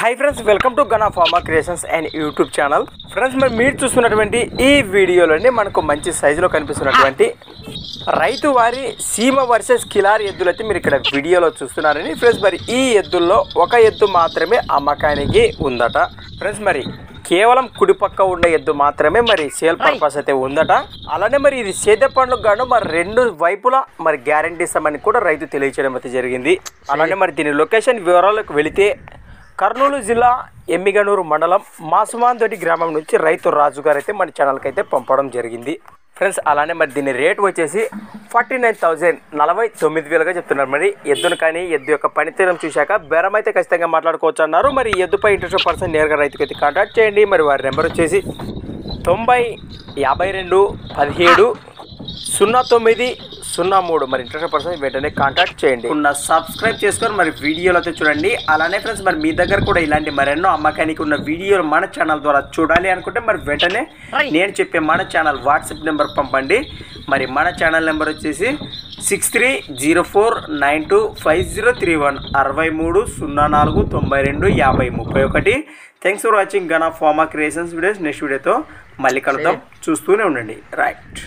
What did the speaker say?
Hi friends, welcome to Gana pharma creations and YouTube channel. Friends, మరి మీరు చూస్తున్నటువంటి ఈ వీడియోలోనే మనకు మంచి సైజులో కనిపిస్తున్నటువంటి రైతు వారి సీమ వర్సెస్ కిలారి ఎద్దులు అయితే మీరు ఇక్కడ వీడియోలో చూస్తున్నారని. ఫ్రెండ్స్, మరి ఈ ఎద్దుల్లో ఒక ఎద్దు మాత్రమే అమ్మకానికి ఉందట. ఫ్రెండ్స్, మరి కేవలం కుడిపక్క ఉన్న ఎద్దు మాత్రమే మరి సేల్ పర్పస్ అయితే ఉందట. అలానే మరి ఇది సేద్య పనులకు గాను మరి రెండు వైపులా మరి గ్యారంటీ ఇస్తామని కూడా రైతు తెలియచేయడం అయితే జరిగింది. అలానే మరి దీని లొకేషన్ వివరాలకు వెళితే కర్నూలు జిల్లా ఎమ్మిగనూరు మండలం మాసుమాందొడి గ్రామం నుంచి రైతు రాజు గారు అయితే మన ఛానల్కి అయితే పంపడం జరిగింది. ఫ్రెండ్స్, అలానే మరి దీని రేట్ వచ్చేసి 49,000 49,000గా చెప్తున్నారు. మరి ఎద్దును కానీ ఎద్దు యొక్క పనితీరం చూశాక బేరం అయితే ఖచ్చితంగా మాట్లాడుకోవచ్చు అన్నారు. మరి ఎద్దుపై ఇంట్రెస్ట్ పర్సన్ నేరుగా రైతుకి అయితే కాంటాక్ట్ చేయండి. మరి వారి నెంబర్ వచ్చేసి 90 52 17 09 03. మరి ఇంట్రెస్ట్ పర్సన్ వెంటనే కాంటాక్ట్ చేయండి. ఉన్న సబ్స్క్రైబ్ చేసుకొని మరి వీడియోలు అయితే చూడండి. అలానే ఫ్రెండ్స్, మరి మీ దగ్గర కూడా ఇలాంటి మరెన్నో అమ్మకానికి ఉన్న వీడియోలు మన ఛానల్ ద్వారా చూడాలి అనుకుంటే మరి వెంటనే నేను చెప్పే మన ఛానల్ వాట్సాప్ నెంబర్ పంపండి. మరి మన ఛానల్ నెంబర్ వచ్చేసి 6304925031 6304925031. Thanks for watching Gana pharma creations videos. Next వీడియోతో మళ్ళీ కలుద్దాం. చూస్తూనే ఉండండి. రైట్.